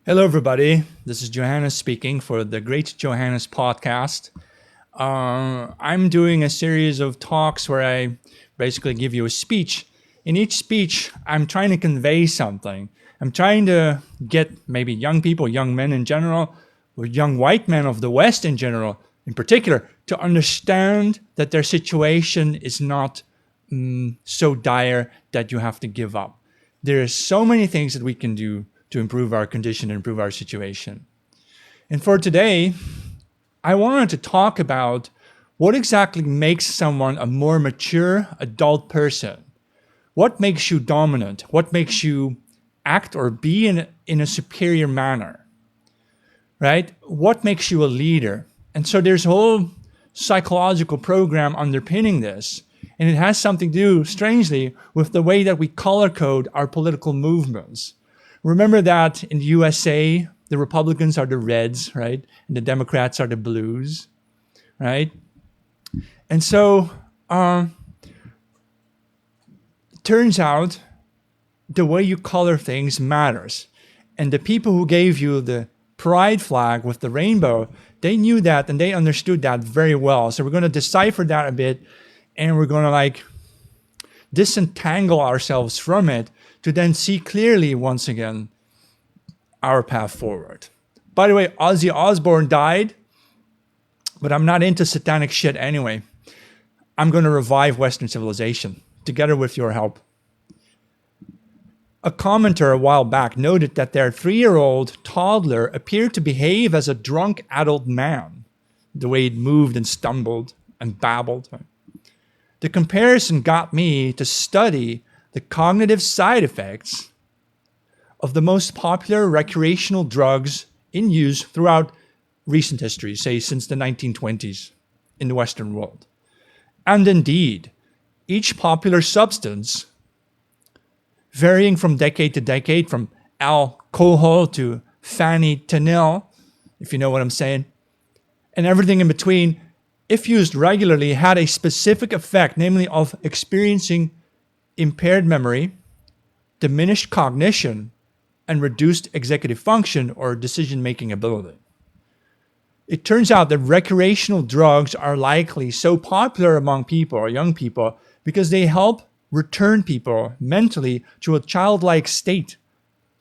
Hello, everybody. This is Johannes speaking for the Great Johannes podcast. I'm doing a series of talks where I basically give you a speech. In each speech, I'm trying to convey something. I'm trying to get maybe young people, young men in general, or young white men of the West in general, in particular, to understand that their situation is not so dire that you have to give up. There are so many things that we can do to improve our condition and improve our situation. And for today, I wanted to talk about what exactly makes someone a more mature adult person. What makes you dominant? What makes you act or be in a superior manner? Right? What makes you a leader? And so there's a whole psychological program underpinning this. And it has something to do, strangely, with the way that we color code our political movements. Remember that in the USA, the Republicans are the reds, right? And the Democrats are the blues, right? And so it turns out the way you color things matters. And the people who gave you the pride flag with the rainbow, they knew that and they understood that very well. So we're going to decipher that a bit and we're going to disentangle ourselves from it to then see clearly once again our path forward. By the way, Ozzy Osbourne died, but I'm not into satanic shit anyway. I'm going to revive Western civilization together with your help. A commenter a while back noted that their 3-year-old toddler appeared to behave as a drunk adult man, the way it moved and stumbled and babbled. The comparison got me to study the cognitive side effects of the most popular recreational drugs in use throughout recent history, say since the 1920s in the Western world. And indeed, each popular substance, varying from decade to decade, from alcohol to fentanyl, if you know what I'm saying, and everything in between, if used regularly, had a specific effect, namely of experiencing impaired memory, diminished cognition, and reduced executive function or decision-making ability. It turns out that recreational drugs are likely so popular among people or young people because they help return people mentally to a childlike state,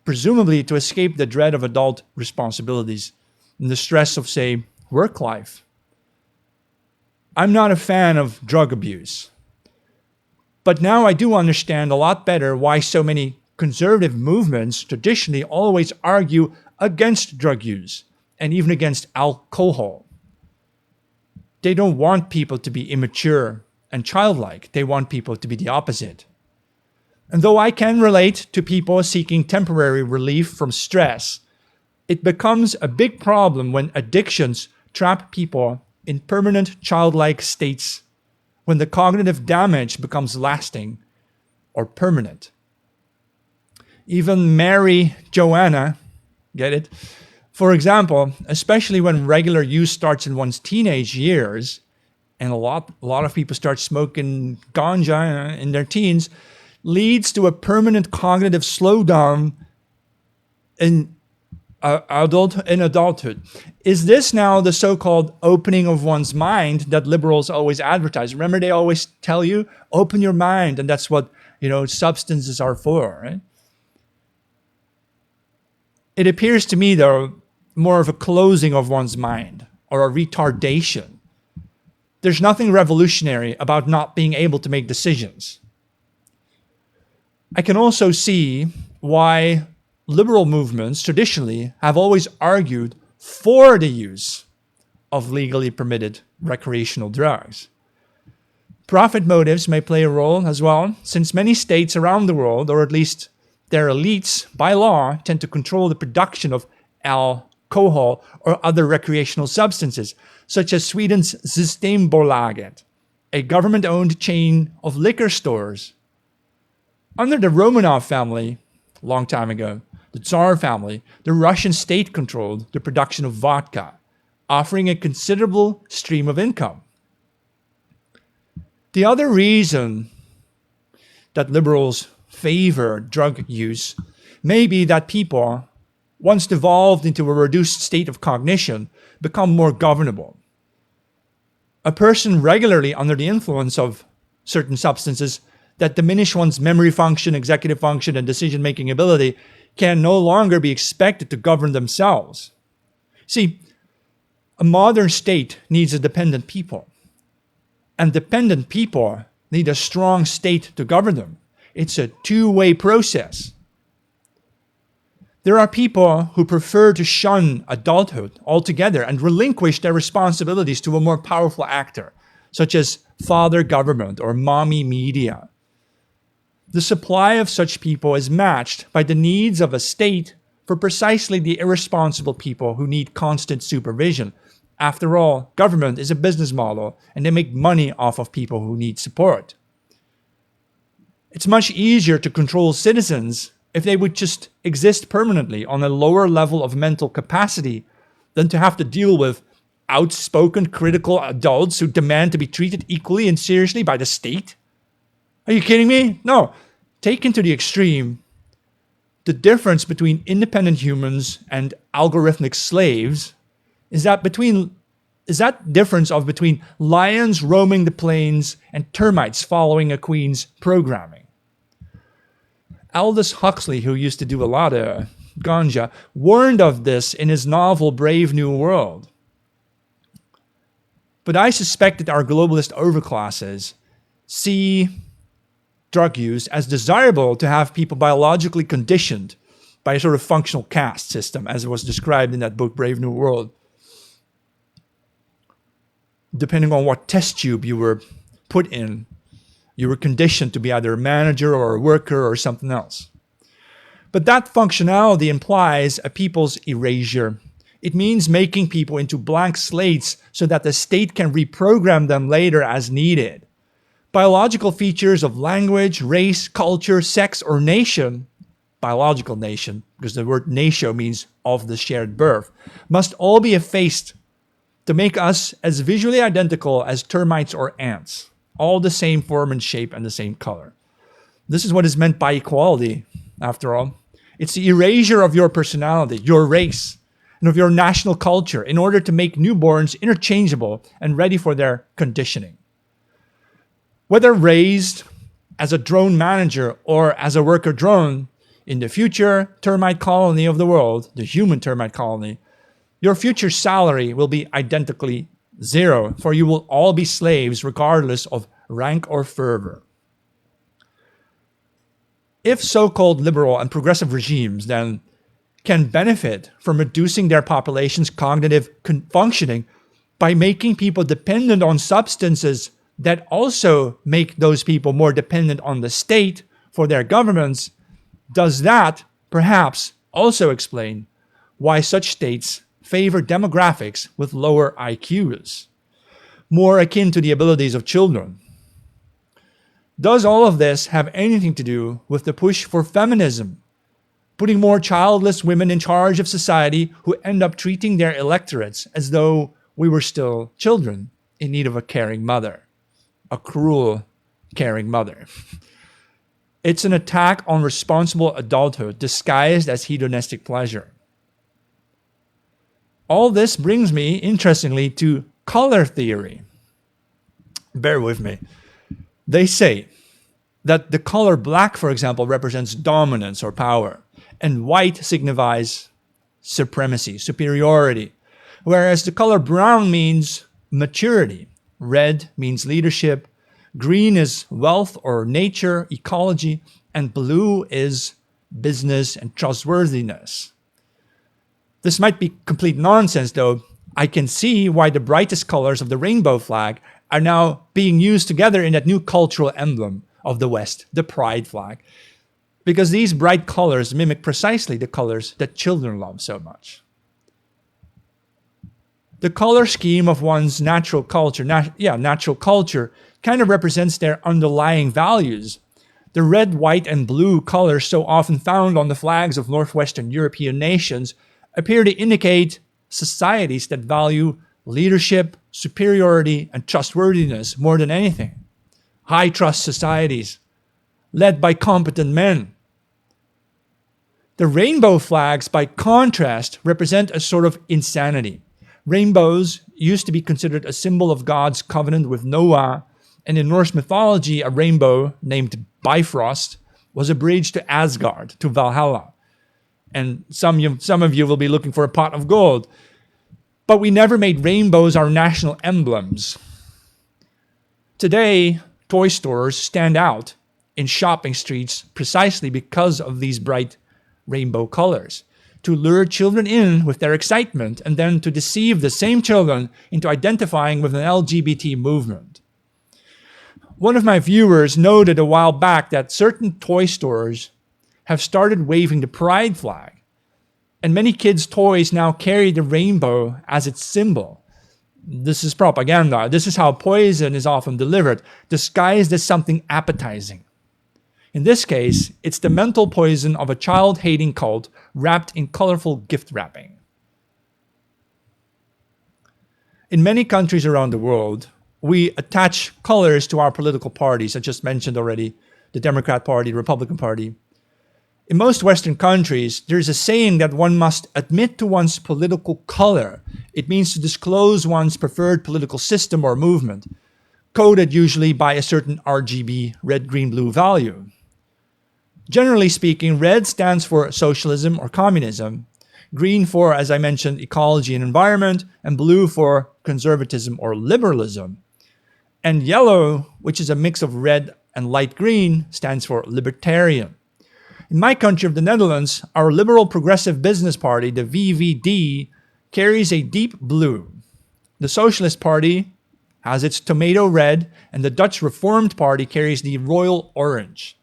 presumably to escape the dread of adult responsibilities and the stress of, say, work life. I'm not a fan of drug abuse, but now I do understand a lot better why so many conservative movements traditionally always argue against drug use and even against alcohol. They don't want people to be immature and childlike. They want people to be the opposite. And though I can relate to people seeking temporary relief from stress, it becomes a big problem when addictions trap people in permanent childlike states, when the cognitive damage becomes lasting or permanent. Even Mary Joanna, get it? For example, especially when regular use starts in one's teenage years, and a lot of people start smoking ganja in their teens, leads to a permanent cognitive slowdown in adulthood. Is this now the so-called opening of one's mind that liberals always advertise? Remember, they always tell you, open your mind, and that's what substances are for, right? It appears to me, though, more of a closing of one's mind or a retardation. There's nothing revolutionary about not being able to make decisions. I can also see why liberal movements traditionally have always argued for the use of legally permitted recreational drugs. Profit motives may play a role as well, since many states around the world, or at least their elites, by law, tend to control the production of alcohol or other recreational substances, such as Sweden's Systembolaget, a government-owned chain of liquor stores. Under the Romanov family, a long time ago, the Tsar family, the Russian state controlled the production of vodka, offering a considerable stream of income. The other reason that liberals favor drug use may be that people once devolved into a reduced state of cognition, become more governable. A person regularly under the influence of certain substances that diminish one's memory function, executive function, and decision-making ability can no longer be expected to govern themselves. See, a modern state needs a dependent people, and dependent people need a strong state to govern them. It's a two-way process. There are people who prefer to shun adulthood altogether and relinquish their responsibilities to a more powerful actor, such as father government or mommy media. The supply of such people is matched by the needs of a state for precisely the irresponsible people who need constant supervision. After all, government is a business model, and they make money off of people who need support. It's much easier to control citizens if they would just exist permanently on a lower level of mental capacity than to have to deal with outspoken critical adults who demand to be treated equally and seriously by the state. Are you kidding me? No. Taken to the extreme, the difference between independent humans and algorithmic slaves is that difference of between lions roaming the plains and termites following a queen's programming. Aldous Huxley, who used to do a lot of ganja, warned of this in his novel Brave New World. But I suspect that our globalist overclasses see drug use as desirable to have people biologically conditioned by a sort of functional caste system, as it was described in that book Brave New World. Depending on what test tube you were put in, you were conditioned to be either a manager or a worker or something else. But that functionality implies a people's erasure. It means making people into blank slates so that the state can reprogram them later as needed. Biological features of language, race, culture, sex, or nation, biological nation, because the word natio means of the shared birth, must all be effaced to make us as visually identical as termites or ants, all the same form and shape and the same color. This is what is meant by equality, after all. It's the erasure of your personality, your race, and of your national culture in order to make newborns interchangeable and ready for their conditioning. Whether raised as a drone manager or as a worker drone, in the future termite colony of the world, the human termite colony, your future salary will be identically zero, for you will all be slaves regardless of rank or fervor. If so-called liberal and progressive regimes then can benefit from reducing their population's cognitive functioning by making people dependent on substances that also make those people more dependent on the state for their governments, does that perhaps also explain why such states favor demographics with lower IQs, more akin to the abilities of children? Does all of this have anything to do with the push for feminism, putting more childless women in charge of society who end up treating their electorates as though we were still children in need of a caring mother, a cruel, caring mother? It's an attack on responsible adulthood disguised as hedonistic pleasure. All this brings me, interestingly, to color theory. Bear with me. They say that the color black, for example, represents dominance or power, and white signifies supremacy, superiority, whereas the color brown means maturity, red means leadership, green is wealth or nature, ecology, and blue is business and trustworthiness. This might be complete nonsense, though. I can see why the brightest colors of the rainbow flag are now being used together in that new cultural emblem of the West, the pride flag. Because these bright colors mimic precisely the colors that children love so much. The color scheme of one's natural culture, natural culture, kind of represents their underlying values. The red, white, and blue colors so often found on the flags of Northwestern European nations appear to indicate societies that value leadership, superiority, and trustworthiness more than anything. High-trust societies led by competent men. The rainbow flags, by contrast, represent a sort of insanity. Rainbows used to be considered a symbol of God's covenant with Noah, and in Norse mythology, a rainbow named Bifrost was a bridge to Asgard, to Valhalla. And some of you will be looking for a pot of gold. But we never made rainbows our national emblems. Today, toy stores stand out in shopping streets precisely because of these bright rainbow colors, to lure children in with their excitement and then to deceive the same children into identifying with an LGBT movement. One of my viewers noted a while back that certain toy stores have started waving the pride flag, and many kids' toys now carry the rainbow as its symbol. This is propaganda. This is how poison is often delivered, disguised as something appetizing. In this case, it's the mental poison of a child-hating cult wrapped in colorful gift wrapping. In many countries around the world, we attach colors to our political parties. I just mentioned already the Democrat Party, the Republican Party. In most Western countries, there's a saying that one must admit to one's political color. It means to disclose one's preferred political system or movement, coded usually by a certain RGB, red, green, blue value. Generally speaking, red stands for socialism or communism, green for, as I mentioned, ecology and environment, and blue for conservatism or liberalism. And yellow, which is a mix of red and light green, stands for libertarian. In my country of the Netherlands, our Liberal Progressive Business Party, the VVD, carries a deep blue. The Socialist Party has its tomato red, and the Dutch Reformed Party carries the royal orange.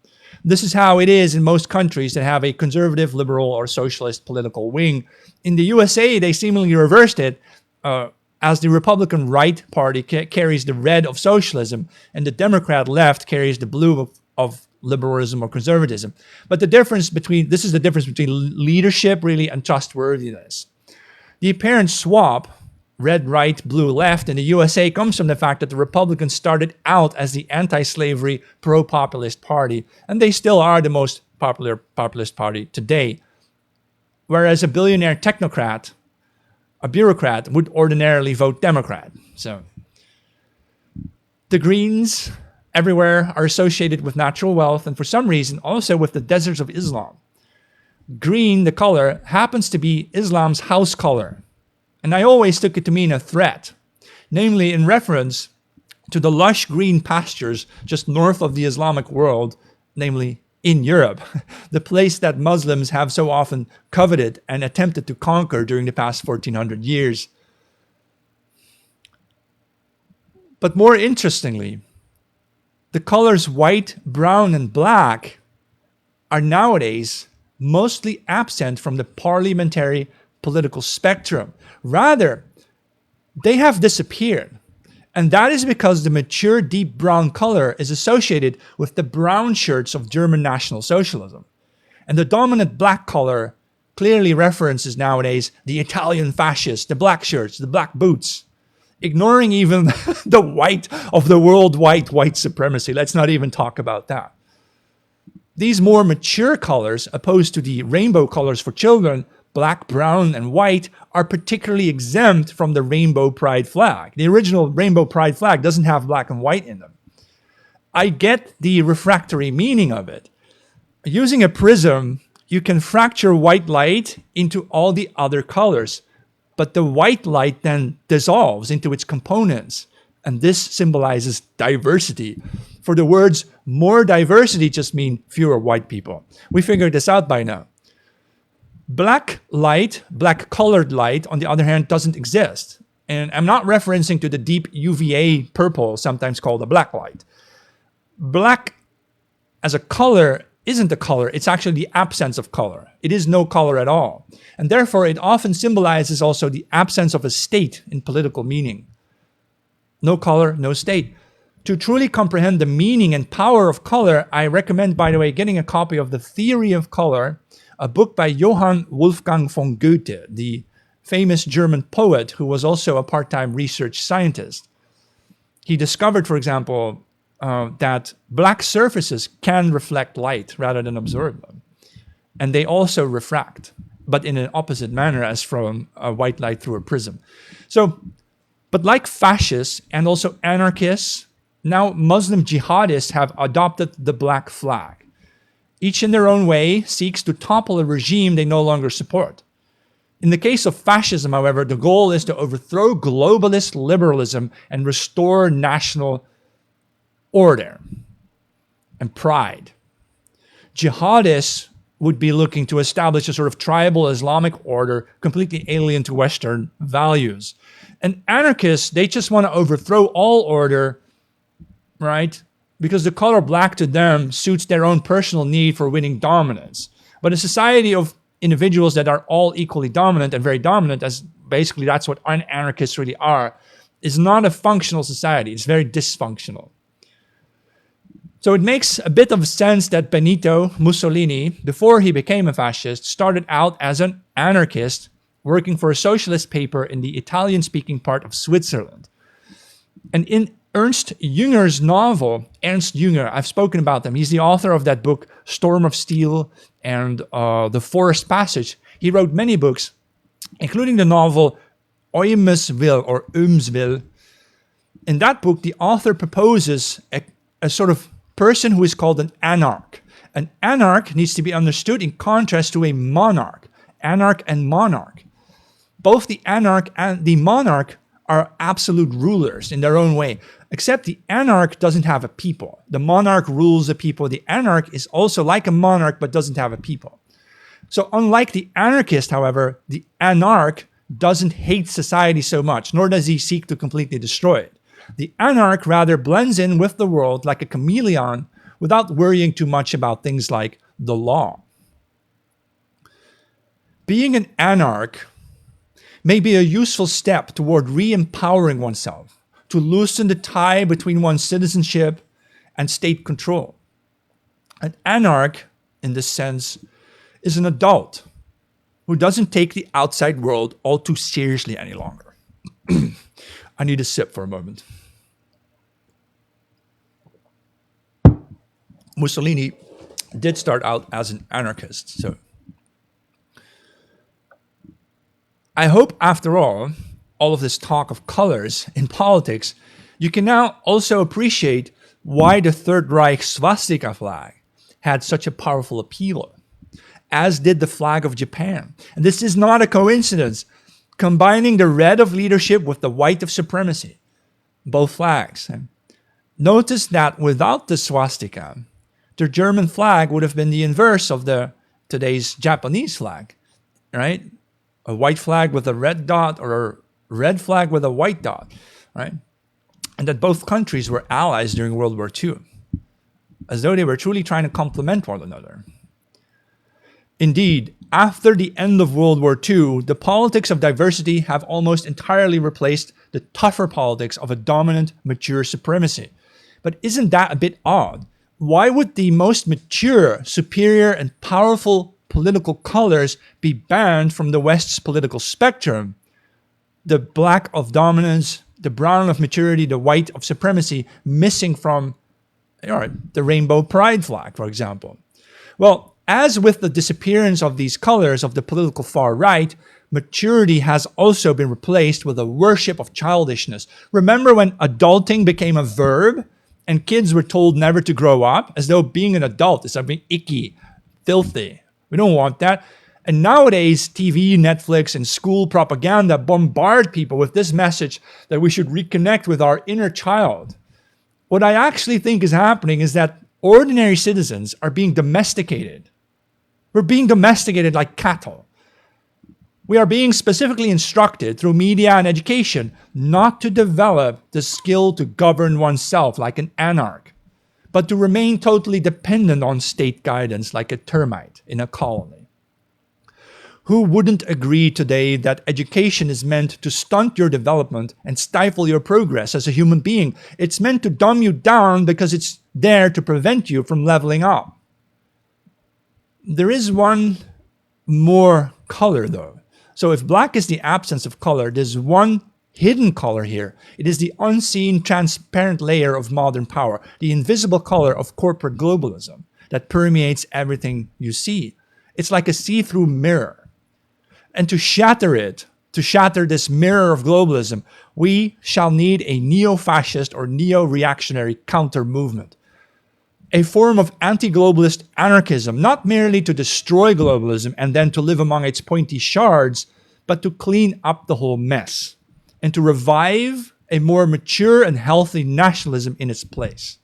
This is how it is in most countries that have a conservative, liberal, or socialist political wing. In the USA, they seemingly reversed it, as the Republican right party carries the red of socialism, and the Democrat left carries the blue of liberalism or conservatism. But this is the difference between leadership, really, and trustworthiness. The apparent swap, red right, blue left, in the USA comes from the fact that the Republicans started out as the anti-slavery, pro-populist party, and they still are the most popular populist party today. Whereas a billionaire technocrat, a bureaucrat, would ordinarily vote Democrat. So the Greens everywhere are associated with natural wealth and for some reason also with the deserts of Islam. Green, the color, happens to be Islam's house color. And I always took it to mean a threat, namely in reference to the lush green pastures just north of the Islamic world, namely in Europe, the place that Muslims have so often coveted and attempted to conquer during the past 1400 years. But more interestingly, the colors white, brown, and black are nowadays mostly absent from the parliamentary political spectrum. Rather, they have disappeared. And that is because the mature deep brown color is associated with the brown shirts of German National Socialism. And the dominant black color clearly references nowadays the Italian fascists, the black shirts, the black boots, ignoring even the white of the worldwide white supremacy. Let's not even talk about that. These more mature colors, opposed to the rainbow colors for children, black, brown, and white, are particularly exempt from the rainbow pride flag. The original rainbow pride flag doesn't have black and white in them. I get the refractory meaning of it. Using a prism, you can fracture white light into all the other colors, but the white light then dissolves into its components, and this symbolizes diversity. For the words more diversity just mean fewer white people. We figured this out by now. Black light, black colored light, on the other hand, doesn't exist. And I'm not referencing to the deep UVA purple, sometimes called a black light. Black as a color isn't a color, it's actually the absence of color. It is no color at all. And therefore, it often symbolizes also the absence of a state in political meaning. No color, no state. To truly comprehend the meaning and power of color, I recommend, by the way, getting a copy of The Theory of Color, a book by Johann Wolfgang von Goethe, the famous German poet who was also a part-time research scientist. He discovered, for example, that black surfaces can reflect light rather than absorb them. and they also refract, but in an opposite manner as from a white light through a prism. So, but like fascists and also anarchists, now Muslim jihadists have adopted the black flag. Each in their own way seeks to topple a regime they no longer support. In the case of fascism, however, the goal is to overthrow globalist liberalism and restore national order and pride. Jihadists would be looking to establish a sort of tribal Islamic order completely alien to Western values. And anarchists, they just want to overthrow all order, right? Because the color black to them suits their own personal need for winning dominance. But a society of individuals that are all equally dominant and very dominant, as basically that's what anarchists really are, is not a functional society. It's very dysfunctional. So it makes a bit of sense that Benito Mussolini, before he became a fascist, started out as an anarchist working for a socialist paper in the Italian-speaking part of Switzerland. And in Ernst Jünger's novel, Ernst Jünger, I've spoken about them. He's the author of that book, Storm of Steel and The Forest Passage. He wrote many books, including the novel Oemsville or Oemsville. In that book, the author proposes a sort of person who is called an anarch. An anarch needs to be understood in contrast to a monarch. Anarch and monarch. Both the anarch and the monarch are absolute rulers in their own way, except the anarch doesn't have a people. The monarch rules the people. The anarch is also like a monarch but doesn't have a people. So unlike the anarchist, however, the anarch doesn't hate society so much, nor does he seek to completely destroy it. The anarch rather blends in with the world like a chameleon without worrying too much about things like the law. Being an anarch may be a useful step toward re-empowering oneself, to loosen the tie between one's citizenship and state control. An anarch, in this sense, is an adult who doesn't take the outside world all too seriously any longer. I need a sip for a moment. Mussolini did start out as an anarchist, so I hope, after all of this talk of colors in politics, you can now also appreciate why the Third Reich swastika flag had such a powerful appeal, as did the flag of Japan. And this is not a coincidence, combining the red of leadership with the white of supremacy, both flags. And notice that without the swastika, the German flag would have been the inverse of today's Japanese flag, right? A white flag with a red dot or a red flag with a white dot, right? And that both countries were allies during World War II, as though they were truly trying to complement one another. Indeed, after the end of World War II, the politics of diversity have almost entirely replaced the tougher politics of a dominant, mature supremacy. But isn't that a bit odd? Why would the most mature, superior, and powerful political colors be banned from the West's political spectrum? The black of dominance, the brown of maturity, the white of supremacy, missing from the rainbow pride flag, for example. Well, as with the disappearance of these colors of the political far right, maturity has also been replaced with a worship of childishness. Remember when adulting became a verb and kids were told never to grow up, as though being an adult is something icky, filthy. We don't want that. And nowadays, TV, Netflix, and school propaganda bombard people with this message that we should reconnect with our inner child. What I actually think is happening is that ordinary citizens are being domesticated. We're being domesticated like cattle. We are being specifically instructed through media and education not to develop the skill to govern oneself like an anarch, but to remain totally dependent on state guidance like a termite in a colony. Who wouldn't agree today that education is meant to stunt your development and stifle your progress as a human being? It's meant to dumb you down because it's there to prevent you from leveling up. There is one more color, though. So if black is the absence of color, there's one hidden color here. It is the unseen, transparent layer of modern power, the invisible color of corporate globalism that permeates everything you see. It's like a see-through mirror. And to shatter this mirror of globalism, we shall need a neo-fascist or neo-reactionary counter-movement. A form of anti-globalist anarchism, not merely to destroy globalism and then to live among its pointy shards, but to clean up the whole mess and to revive a more mature and healthy nationalism in its place.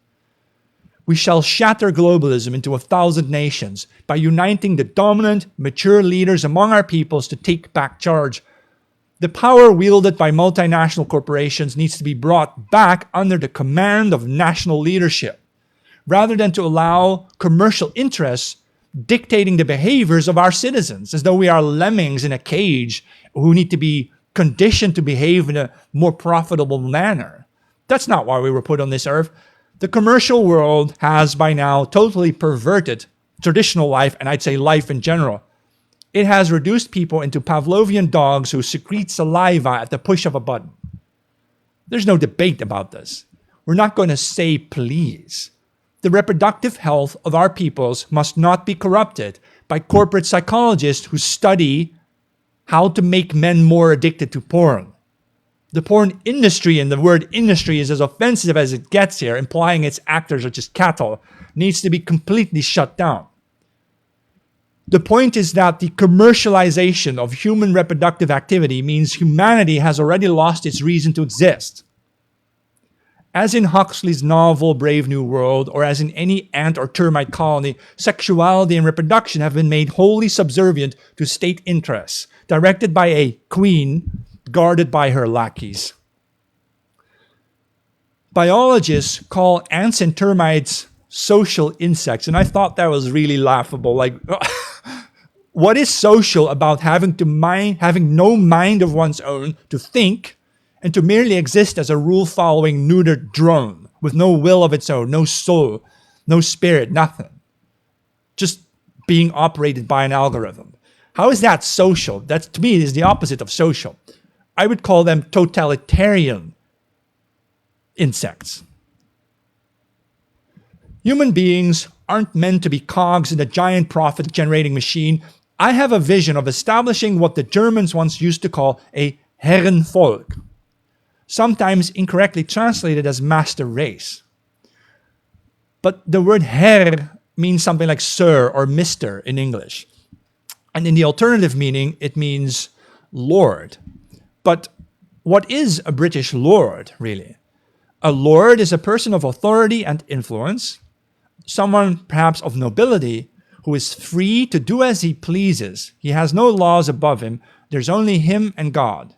We shall shatter globalism into 1,000 nations by uniting the dominant, mature leaders among our peoples to take back charge. The power wielded by multinational corporations needs to be brought back under the command of national leadership, rather than to allow commercial interests dictating the behaviors of our citizens, as though we are lemmings in a cage who need to be conditioned to behave in a more profitable manner. That's not why we were put on this earth. The commercial world has by now totally perverted traditional life, and I'd say life in general. It has reduced people into Pavlovian dogs who secrete saliva at the push of a button. There's no debate about this. We're not going to say please. The reproductive health of our peoples must not be corrupted by corporate psychologists who study how to make men more addicted to porn. The porn industry, and the word industry is as offensive as it gets here, implying its actors are just cattle, needs to be completely shut down. The point is that the commercialization of human reproductive activity means humanity has already lost its reason to exist. As in Huxley's novel Brave New World, or as in any ant or termite colony, sexuality and reproduction have been made wholly subservient to state interests, directed by a queen, guarded by her lackeys. Biologists call ants and termites social insects, and I thought that was really laughable. Like, what is social about having no mind of one's own to think, and to merely exist as a rule-following neutered drone with no will of its own, no soul, no spirit, nothing. Just being operated by an algorithm. How is that social? That, to me, is the opposite of social. I would call them totalitarian insects. Human beings aren't meant to be cogs in a giant profit-generating machine. I have a vision of establishing what the Germans once used to call a Herrenvolk, sometimes incorrectly translated as master race. But the word Herr means something like sir or mister in English. And in the alternative meaning, it means lord. But what is a British lord, really? A lord is a person of authority and influence, someone perhaps of nobility, who is free to do as he pleases. He has no laws above him. There's only him and God.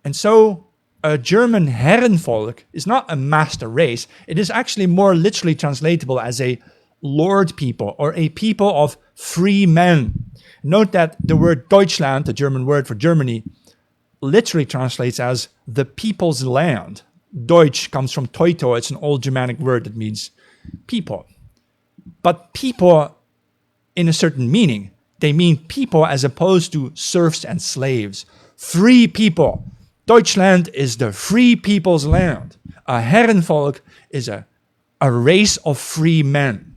And so a German Herrenvolk is not a master race. It is actually more literally translatable as a lord people or a people of free men. Note that the word Deutschland, the German word for Germany, literally translates as the people's land. Deutsch comes from Teuto. It's an old Germanic word that means people. But people in a certain meaning. They mean people as opposed to serfs and slaves. Free people. Deutschland is the free people's land. A Herrenvolk is a race of free men.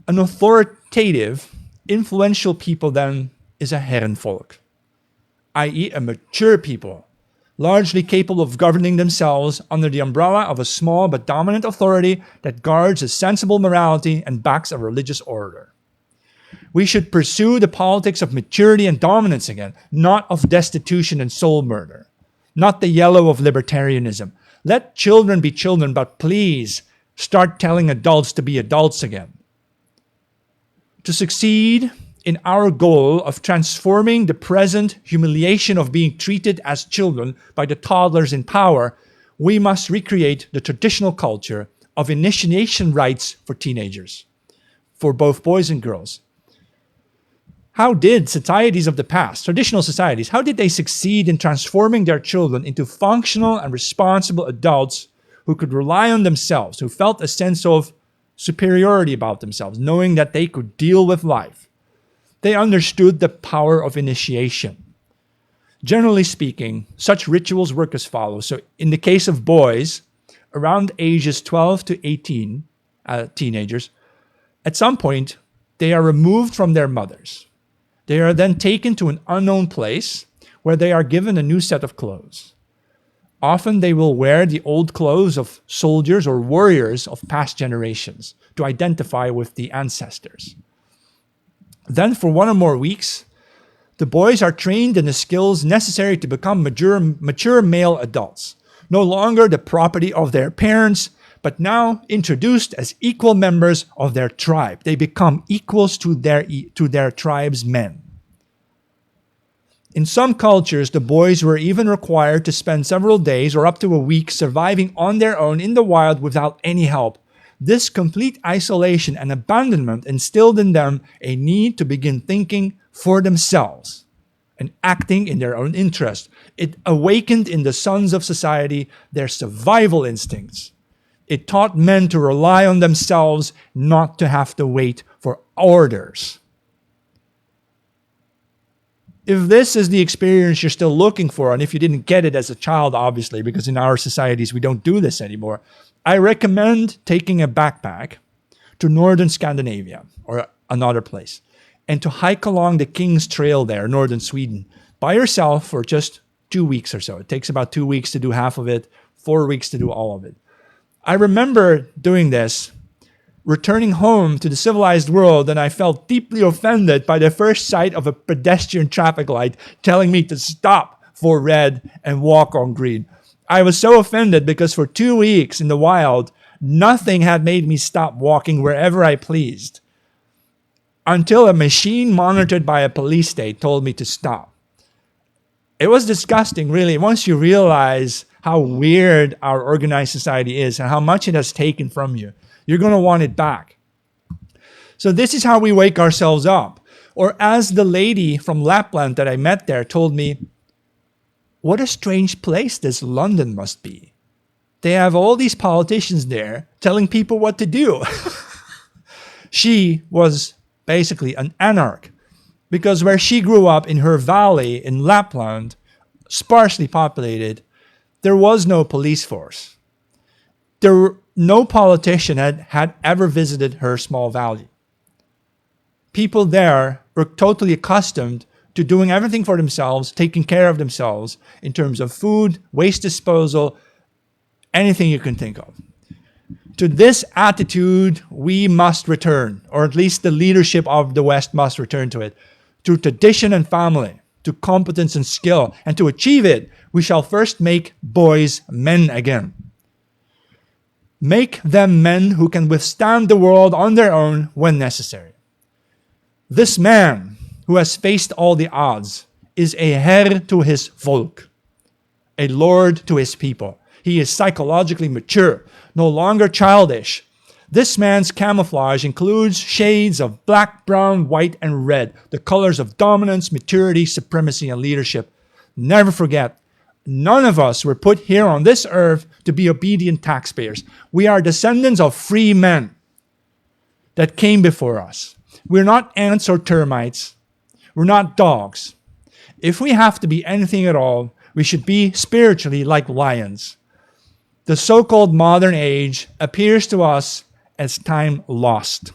An authoritative, influential people then is a Herrenvolk, i.e. a mature people, largely capable of governing themselves under the umbrella of a small but dominant authority that guards a sensible morality and backs a religious order. We should pursue the politics of maturity and dominance again, not of destitution and soul murder, not the yellow of libertarianism. Let children be children, but please start telling adults to be adults again. To succeed in our goal of transforming the present humiliation of being treated as children by the toddlers in power, we must recreate the traditional culture of initiation rites for teenagers, for both boys and girls. How did societies of the past, traditional societies, how did they succeed in transforming their children into functional and responsible adults who could rely on themselves, who felt a sense of superiority about themselves, knowing that they could deal with life? They understood the power of initiation. Generally speaking, such rituals work as follows. So in the case of boys, around ages 12 to 18, teenagers, At some point, they are removed from their mothers. They are then taken to an unknown place where they are given a new set of clothes. Often they will wear the old clothes of soldiers or warriors of past generations to identify with the ancestors. Then for 1 or more weeks, the boys are trained in the skills necessary to become mature male adults, no longer the property of their parents, but now introduced as equal members of their tribe. They become equals to their tribe's men. In some cultures, the boys were even required to spend several days or up to a week surviving on their own in the wild without any help. This complete isolation and abandonment instilled in them a need to begin thinking for themselves and acting in their own interest. It awakened in the sons of society their survival instincts. It taught men to rely on themselves, not to have to wait for orders. If this is the experience you're still looking for, and if you didn't get it as a child, obviously, because in our societies we don't do this anymore, I recommend taking a backpack to northern Scandinavia or another place and to hike along the King's Trail there, northern Sweden, by yourself for just 2 weeks or so. It takes about 2 weeks to do half of it, 4 weeks to do all of it. I remember doing this, returning home to the civilized world, and I felt deeply offended by the first sight of a pedestrian traffic light telling me to stop for red and walk on green. I was so offended because for 2 weeks in the wild, nothing had made me stop walking wherever I pleased until a machine monitored by a police state told me to stop. It was disgusting, really, once you realize how weird our organized society is and how much it has taken from you. You're going to want it back. So this is how we wake ourselves up. Or as the lady from Lapland that I met there told me, what a strange place this London must be. They have all these politicians there telling people what to do. She was basically an anarch because where she grew up in her valley in Lapland, sparsely populated, there was no police force. No politician had ever visited her small valley. People there were totally accustomed to doing everything for themselves, taking care of themselves in terms of food, waste disposal, anything you can think of. To this attitude, we must return, or at least the leadership of the West must return to it, to tradition and family, to competence and skill. And to achieve it, we shall first make boys men again. Make them men who can withstand the world on their own when necessary. This man who has faced all the odds is a Herr to his volk, a lord to his people. He is psychologically mature, no longer childish. This man's camouflage includes shades of black, brown, white, and red, the colors of dominance, maturity, supremacy, and leadership. Never forget, none of us were put here on this earth to be obedient taxpayers. We are descendants of free men that came before us. We're not ants or termites. We're not dogs. If we have to be anything at all, we should be spiritually like lions. The so-called modern age appears to us as time lost.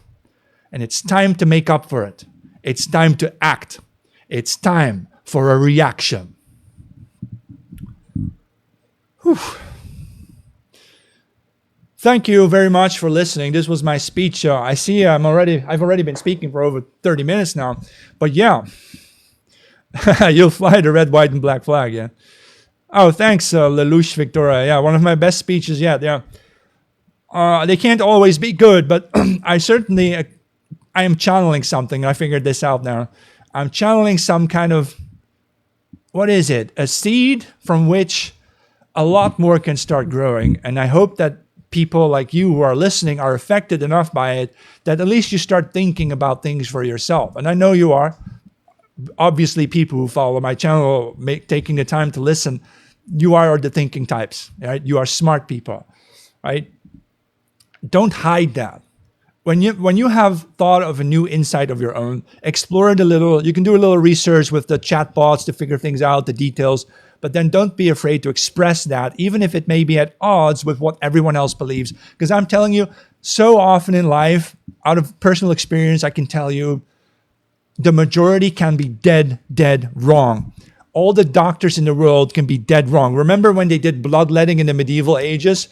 And it's time to make up for it. It's time to act. It's time for a reaction. Whew. Thank you very much for listening. This was my speech. I see I've already been speaking for over 30 minutes now. But yeah, you'll fly the red, white, and black flag, yeah. Oh, thanks, Lelouch Victoria. Yeah, one of my best speeches yet, yeah. They can't always be good, but I am channeling something. I figured this out now. I'm channeling some kind of, what is it? A seed from which a lot more can start growing. And I hope that people like you who are listening are affected enough by it that at least you start thinking about things for yourself. And I know you are. Obviously, people who follow my channel, taking the time to listen, you are the thinking types, right? You are smart people, right? Don't hide that. When you have thought of a new insight of your own, explore it a little. You can do a little research with the chatbots to figure things out, the details, but then don't be afraid to express that, even if it may be at odds with what everyone else believes. Because I'm telling you, So often in life, out of personal experience, I can tell you, the majority can be dead wrong. All the doctors in the world can be dead wrong. Remember when they did bloodletting in the medieval ages?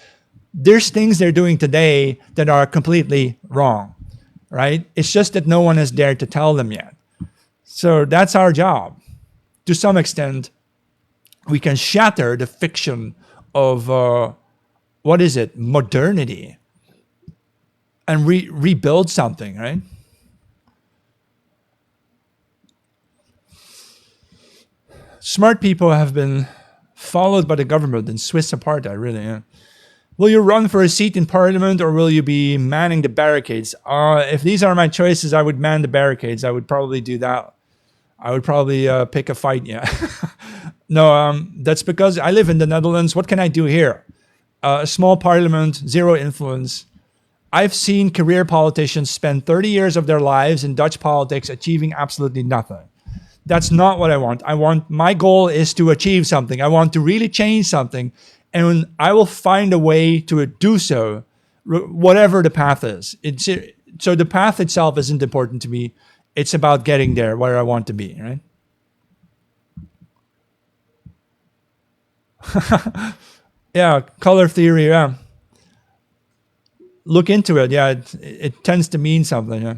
There's things they're doing today that are completely wrong, right? It's just that no one has dared to tell them yet. So that's our job. To some extent, we can shatter the fiction of, what is it, modernity, and rebuild something, right? Smart people have been followed by the government in Swiss apartheid, really. Yeah. Will you run for a seat in parliament, or will you be manning the barricades? If these are my choices, I would man the barricades. I would probably do that. I would probably pick a fight, yeah. No, that's because I live in the Netherlands. What can I do here? A small parliament, zero influence. I've seen career politicians spend 30 years of their lives in Dutch politics achieving absolutely nothing. That's not what I want. My goal is to achieve something. I want to really change something. And I will find a way to do so, whatever the path is. So the path itself isn't important to me. It's about getting there where I want to be, right? Yeah, color theory, yeah. Look into it, yeah. It tends to mean something, yeah.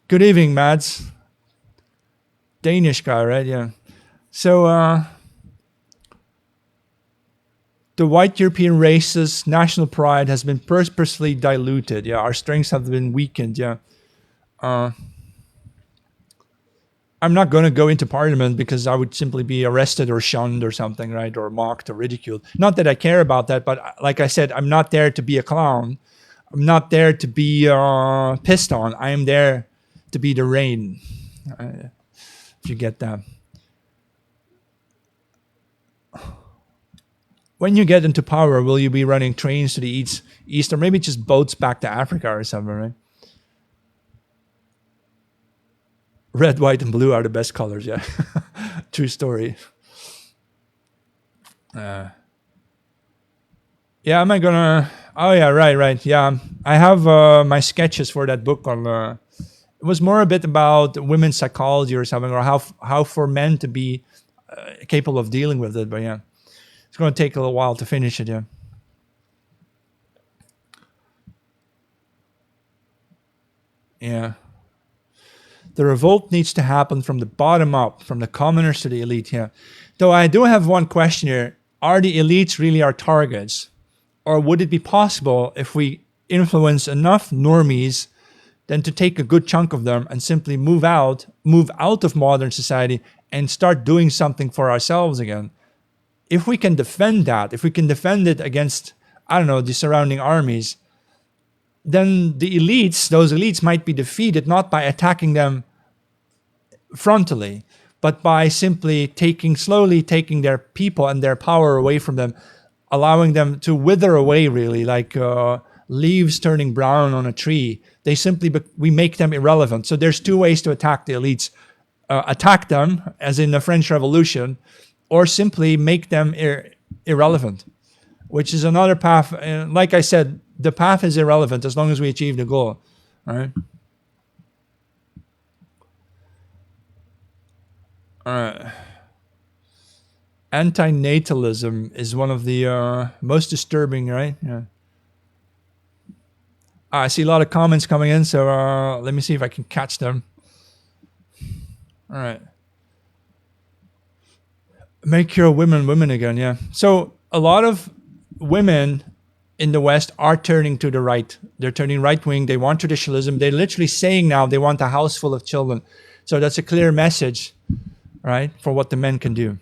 Good evening, Mads. Danish guy, right? Yeah. So, the white European race's national pride has been purposely diluted. Yeah, our strengths have been weakened. Yeah. I'm not going to go into parliament because I would simply be arrested or shunned or something, right? Or mocked or ridiculed. Not that I care about that, but like I said, I'm not there to be a clown. I'm not there to be pissed on. I am there to be the rain. If you get that. When you get into power, will you be running trains to the east, or maybe just boats back to Africa or something, right? Red, white, and blue are the best colors, yeah. True story. Yeah, am I gonna... Oh, yeah, right. Yeah, I have my sketches for that book on... it was more a bit about women's psychology or something, or how for men to be capable of dealing with it, but yeah. It's going to take a little while to finish it, yeah. Yeah. The revolt needs to happen from the bottom up, from the commoners to the elite, yeah. Though I do have one question here. Are the elites really our targets? Or would it be possible if we influence enough normies then to take a good chunk of them and simply move out of modern society and start doing something for ourselves again? If we can defend that, if we can defend it against, I don't know, the surrounding armies, then those elites might be defeated not by attacking them frontally, but by simply slowly taking their people and their power away from them, allowing them to wither away, really, like leaves turning brown on a tree. We make them irrelevant. So there's two ways to attack the elites. Attack them, as in the French Revolution, or simply make them irrelevant, which is another path. Like I said, the path is irrelevant as long as we achieve the goal. All right. All right. Antinatalism is one of the most disturbing, right? Yeah. I see a lot of comments coming in, so let me see if I can catch them. All right. Make your women again, yeah. So a lot of women in the West are turning to the right. They're turning right-wing. They want traditionalism. They're literally saying now they want a house full of children. So that's a clear message, right, for what the men can do.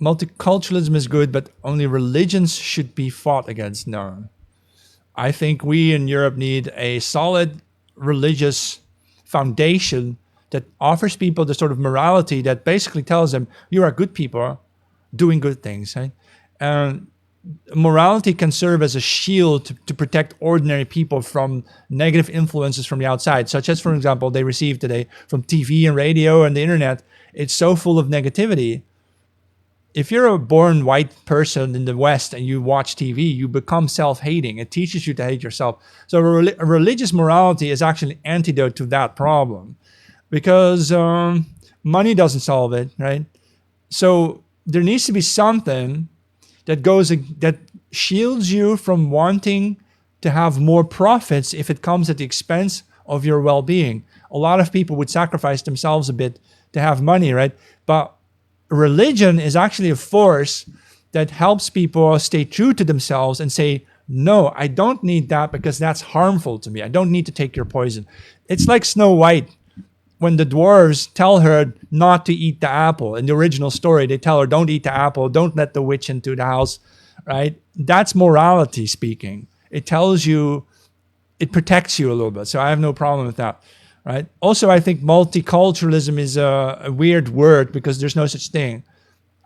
Multiculturalism is good, but only religions should be fought against. No. I think we in Europe need a solid religious foundation that offers people the sort of morality that basically tells them you are good people doing good things. Right? And morality can serve as a shield to protect ordinary people from negative influences from the outside, such as, for example, they receive today from TV and radio and the internet. It's so full of negativity if you're a born white person in the West and you watch TV, you become self-hating. It teaches you to hate yourself. So a religious morality is actually an antidote to that problem, because money doesn't solve it, right? So there needs to be something that shields you from wanting to have more profits if it comes at the expense of your well-being. A lot of people would sacrifice themselves a bit to have money, right? But religion is actually a force that helps people stay true to themselves and say, no, I don't need that because that's harmful to me. I don't need to take your poison. It's like Snow White. When the dwarves tell her not to eat the apple, in the original story, they tell her, don't eat the apple, don't let the witch into the house, right? That's morality speaking. It tells you, it protects you a little bit. So I have no problem with that, right? Also, I think multiculturalism is a weird word because there's no such thing.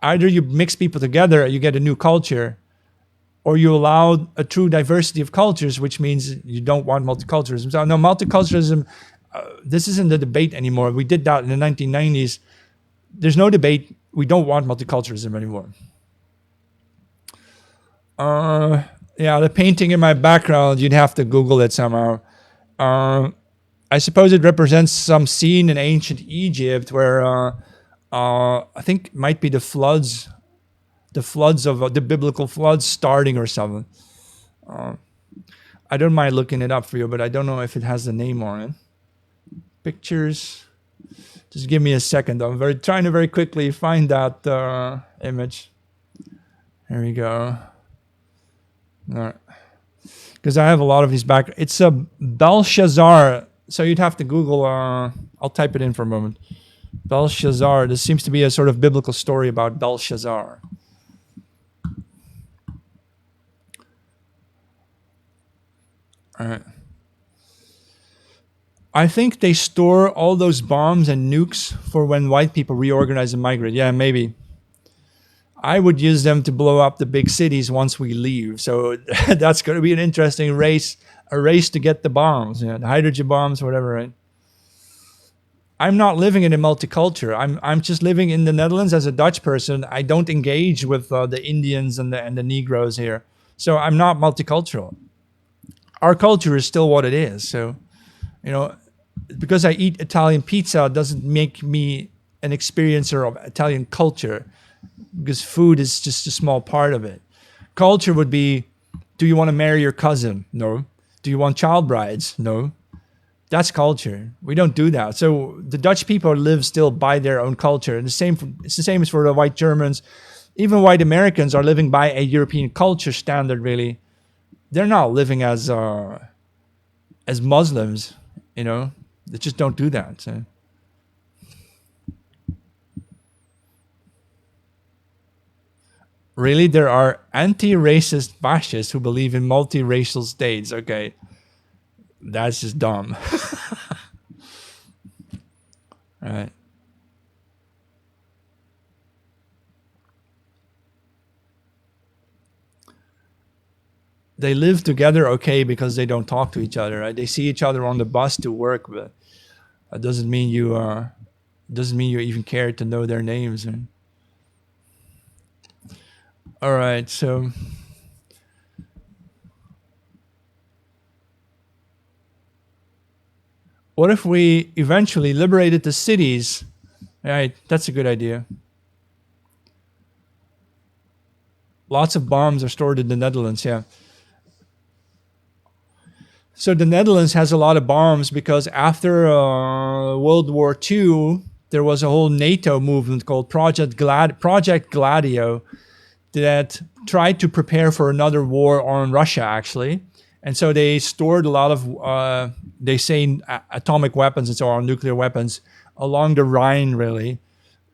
Either you mix people together, you get a new culture, or you allow a true diversity of cultures, which means you don't want multiculturalism. So no, multiculturalism, this isn't the debate anymore. We did that in the 1990s. There's no debate. We don't want multiculturalism anymore. Yeah, the painting in my background, you'd have to Google it somehow. I suppose it represents some scene in ancient Egypt where I think it might be the floods of the biblical floods starting or something. I don't mind looking it up for you, but I don't know if it has the name on it. Pictures. Just give me a second. I'm trying to very quickly find that image. Here we go. All right. Because I have a lot of these back. It's a Belshazzar. So you'd have to Google. I'll type it in for a moment. Belshazzar. This seems to be a sort of biblical story about Belshazzar. All right. I think they store all those bombs and nukes for when white people reorganize and migrate. Yeah, maybe. I would use them to blow up the big cities once we leave. So that's going to be an interesting race, a race to get the bombs, the hydrogen bombs, whatever, right? I'm not living in a multicultural. I'm just living in the Netherlands as a Dutch person. I don't engage with the Indians and the Negroes here. So I'm not multicultural. Our culture is still what it is. So, because I eat Italian pizza doesn't make me an experiencer of Italian culture, because food is just a small part of it. Culture would be, do you want to marry your cousin? No. Do you want child brides? No. That's culture. We don't do that. So the Dutch people live still by their own culture. And it's the same as for the white Germans. Even white Americans are living by a European culture standard, really. They're not living as Muslims, They just don't do that. So. Really, there are anti-racist fascists who believe in multiracial states. Okay, that's just dumb. All right. They live together, okay, because they don't talk to each other. Right? They see each other on the bus to work, but that doesn't mean you even care to know their names. And all right, so what if we eventually liberated the cities? Right, that's a good idea. Lots of bombs are stored in the Netherlands, yeah. So the Netherlands has a lot of bombs because after World War II, there was a whole NATO movement called Project Gladio that tried to prepare for another war on Russia, actually. And so they stored a lot of, they say, atomic weapons and so on, nuclear weapons, along the Rhine, really.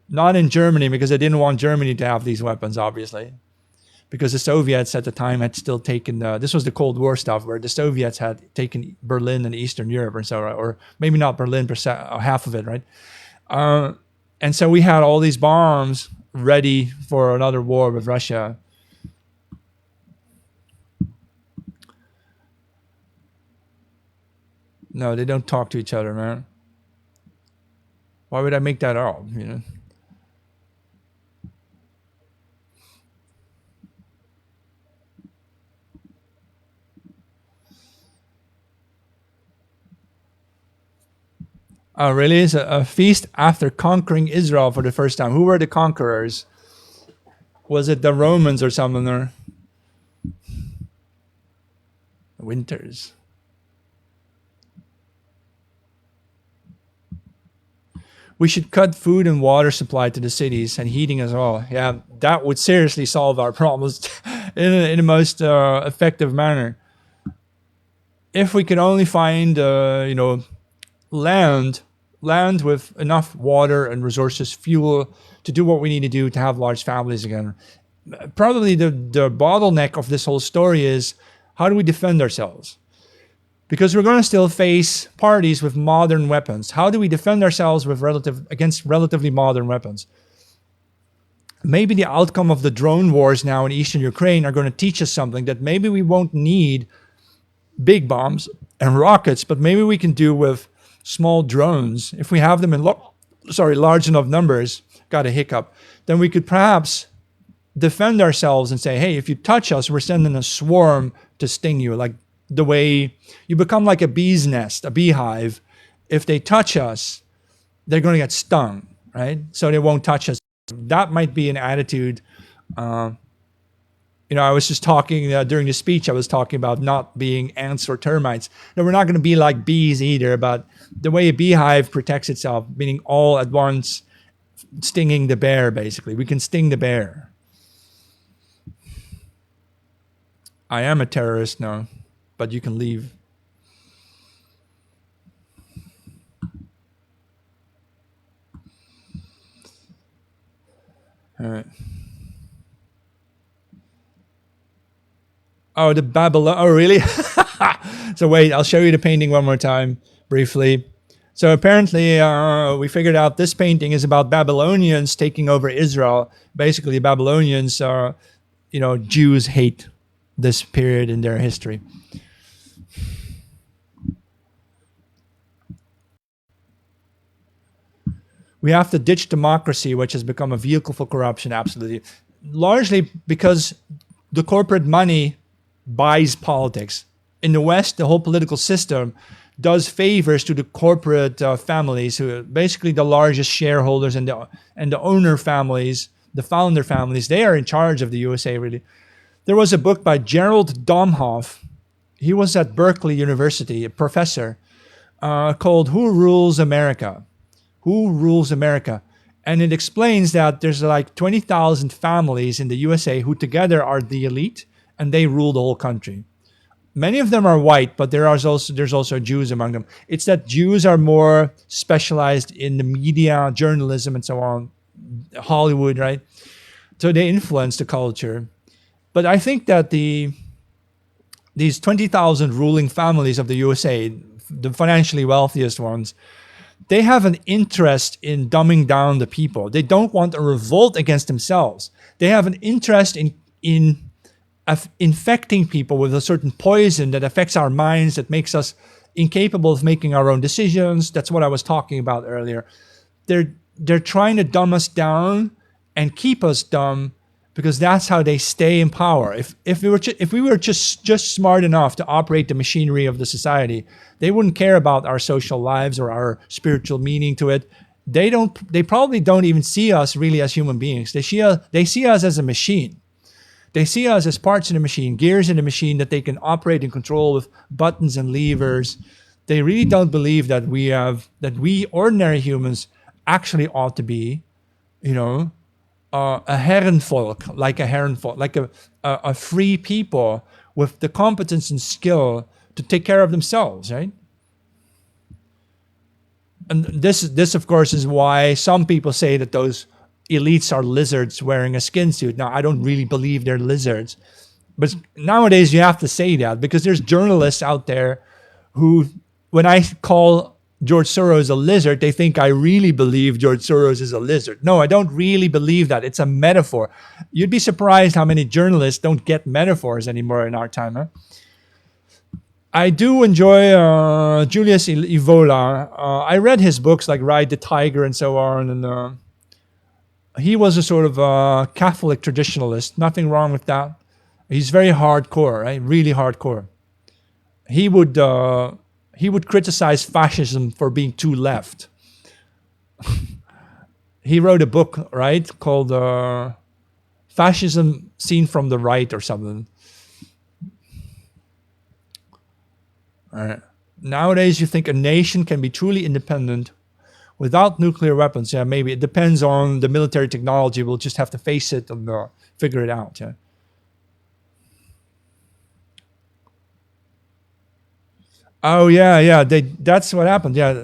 Not in Germany, because they didn't want Germany to have these weapons, obviously. Because the Soviets at the time had still taken, this was the Cold War stuff, where the Soviets had taken Berlin and Eastern Europe and so on, or maybe not Berlin, half of it, right? And so we had all these bombs ready for another war with Russia. No, they don't talk to each other, man. Why would I make that up? Oh, really? It's a feast after conquering Israel for the first time. Who were the conquerors? Was it the Romans or something, or Winters? We should cut food and water supply to the cities and heating as well. Yeah, that would seriously solve our problems in the most effective manner. If we could only find, land, land with enough water and resources, fuel to do what we need to do to have large families again. Probably the bottleneck of this whole story is how do we defend ourselves? Because we're going to still face parties with modern weapons. How do we defend ourselves against relatively modern weapons? Maybe the outcome of the drone wars now in eastern Ukraine are going to teach us something, that maybe we won't need big bombs and rockets, but maybe we can do with small drones. If we have them in large enough numbers, got a hiccup, then we could perhaps defend ourselves and say, hey, if you touch us, we're sending a swarm to sting you, like the way you become like a bee's nest, a beehive. If they touch us, they're going to get stung, right? So they won't touch us. That might be an attitude. I was just talking during the speech, I was talking about not being ants or termites. No, we're not going to be like bees either, but the way a beehive protects itself, meaning all at once stinging the bear, basically. We can sting the bear. I am a terrorist now, but you can leave. All right. Oh, the Babylon. Oh, really? So wait, I'll show you the painting one more time, briefly. So apparently, we figured out this painting is about Babylonians taking over Israel. Basically, Babylonians, Jews hate this period in their history. We have to ditch democracy, which has become a vehicle for corruption, absolutely. Largely because the corporate money buys politics. In the West, the whole political system does favors to the corporate families, who are basically the largest shareholders, and the owner families, the founder families. They are in charge of the USA, really. There was a book by Gerald Domhoff. He was at Berkeley University, a professor, called Who Rules America? Who Rules America? And it explains that there's like 20,000 families in the USA who together are the elite, and they rule the whole country. Many of them are white, but there's also Jews among them. It's that Jews are more specialized in the media, journalism, and so on, Hollywood, right? So they influence the culture. But I think that these 20,000 ruling families of the USA, the financially wealthiest ones, they have an interest in dumbing down the people. They don't want a revolt against themselves. They have an interest in infecting people with a certain poison that affects our minds, that makes us incapable of making our own decisions. That's what I was talking about earlier. They're trying to dumb us down and keep us dumb, because that's how they stay in power. If we were just smart enough to operate the machinery of the society, they wouldn't care about our social lives or our spiritual meaning to it. They probably don't even see us really as human beings. They see us as a machine. They see us as parts in the machine, gears in the machine that they can operate and control with buttons and levers. They really don't believe that we ordinary humans actually ought to be, a herrenvolk, like a free people with the competence and skill to take care of themselves, right? And this of course is why some people say that those elites are lizards wearing a skin suit. Now, I don't really believe they're lizards, but nowadays you have to say that, because there's journalists out there who, when I call George Soros a lizard, they think I really believe George Soros is a lizard. No, I don't really believe that. It's a metaphor. You'd be surprised how many journalists don't get metaphors anymore in our time, huh? I do enjoy Julius Evola. I read his books like Ride the Tiger and so on, and he was a sort of Catholic traditionalist. Nothing wrong with that. He's very hardcore, right? Really hardcore. He he would criticize fascism for being too left. He wrote a book, right, called Fascism Seen from the Right or something. All right. Nowadays, you think a nation can be truly independent without nuclear weapons? Yeah, maybe. It depends on the military technology. We'll just have to face it and figure it out. Yeah. Oh yeah. That's what happened. Yeah,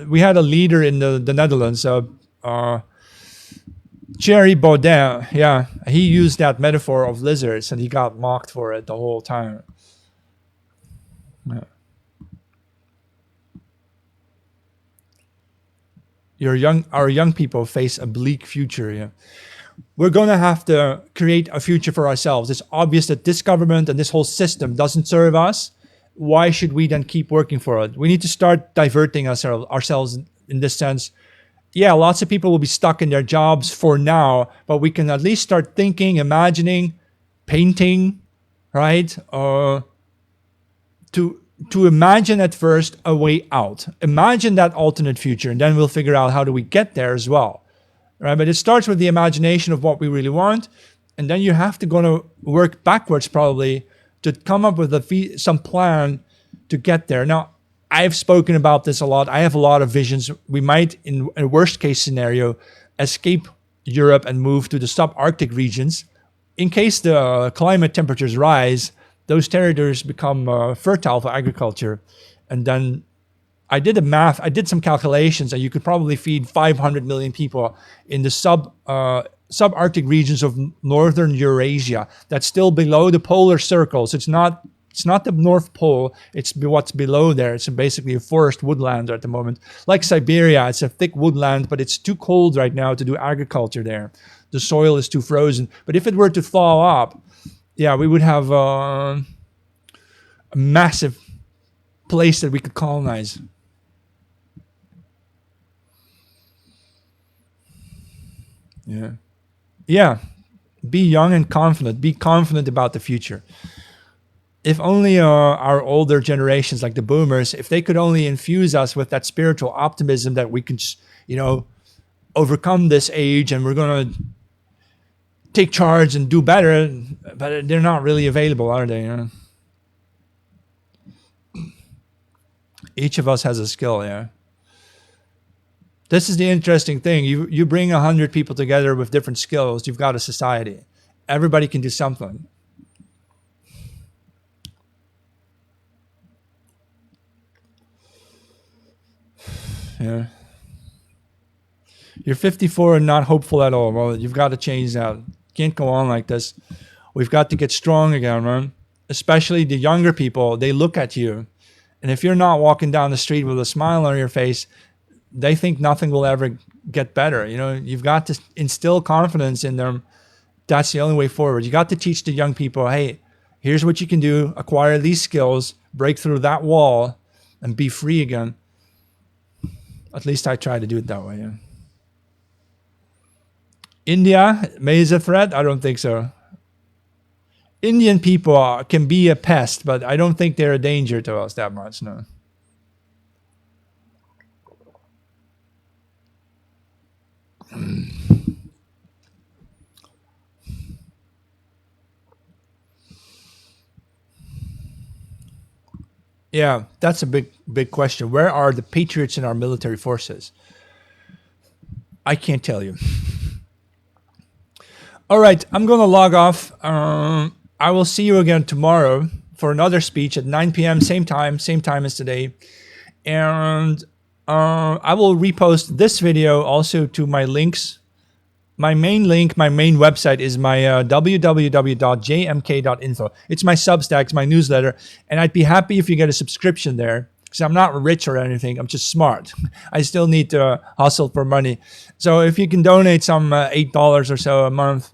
we had a leader in the Netherlands, Thierry Baudin. Yeah, he used that metaphor of lizards, and he got mocked for it the whole time. Yeah. Our young people face a bleak future. Yeah. We're going to have to create a future for ourselves. It's obvious that this government and this whole system doesn't serve us. Why should we then keep working for it? We need to start diverting ourselves in this sense. Yeah, lots of people will be stuck in their jobs for now, but we can at least start thinking, imagining, painting, right? To imagine at first a way out. Imagine that alternate future, and then we'll figure out how do we get there as well. Right? But it starts with the imagination of what we really want, and then you have to go to work backwards probably to come up with some plan to get there. Now, I've spoken about this a lot. I have a lot of visions. We might, in a worst case scenario, escape Europe and move to the subarctic regions. In case the climate temperatures rise, those territories become fertile for agriculture. And then I did did some calculations, and you could probably feed 500 million people in the subarctic regions of northern Eurasia. That's still below the polar circles. It's not the North Pole. It's what's below there. It's basically a forest woodland at the moment. Like Siberia, it's a thick woodland, but it's too cold right now to do agriculture there. The soil is too frozen. But if it were to thaw up, yeah, we would have a massive place that we could colonize. Yeah. Yeah. Be young and confident. Be confident about the future. If only our older generations, like the boomers, if they could only infuse us with that spiritual optimism that we can, overcome this age and we're going to take charge and do better, but they're not really available, are they? You know? Each of us has a skill, yeah. This is the interesting thing. You bring 100 people together with different skills, you've got a society. Everybody can do something. Yeah. You're 54 and not hopeful at all. Well, you've got to change that. Can't go on like this. We've got to get strong again, man. Especially the younger people, they look at you. And if you're not walking down the street with a smile on your face, they think nothing will ever get better. You've got to instill confidence in them. That's the only way forward. You got to teach the young people, hey, here's what you can do. Acquire these skills, break through that wall, and be free again. At least I try to do it that way. Yeah. India, is a threat? I don't think so. Indian people can be a pest, but I don't think they're a danger to us that much, no. Yeah, that's a big question. Where are the patriots in our military forces? I can't tell you. All right, I'm going to log off. I will see you again tomorrow for another speech at 9 p.m., same time as today. And I will repost this video also to my links. My main link, my main website is my www.jmk.info. It's my Substack, it's my newsletter. And I'd be happy if you get a subscription there. Because I'm not rich or anything, I'm just smart. I still need to hustle for money. So if you can donate some $8 or so a month.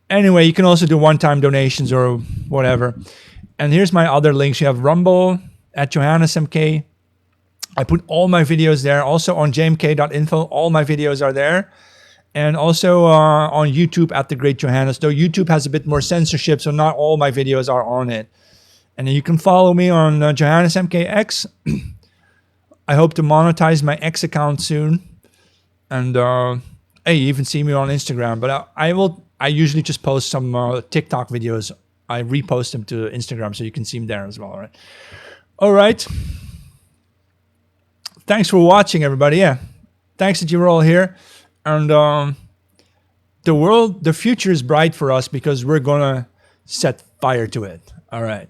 Anyway, you can also do one-time donations or whatever. And here's my other links. You have Rumble at JohannesMK. I put all my videos there. Also on jmk.info, all my videos are there. And also on YouTube at The Great Johannes. Though YouTube has a bit more censorship, so not all my videos are on it. And then you can follow me on JohannesMKX. I hope to monetize my X account soon. And hey, you even see me on Instagram. But I usually just post some TikTok videos. I repost them to Instagram so you can see them there as well, right? All right. Thanks for watching, everybody. Yeah. Thanks that you were all here. And the future is bright for us because we're going to set fire to it. All right.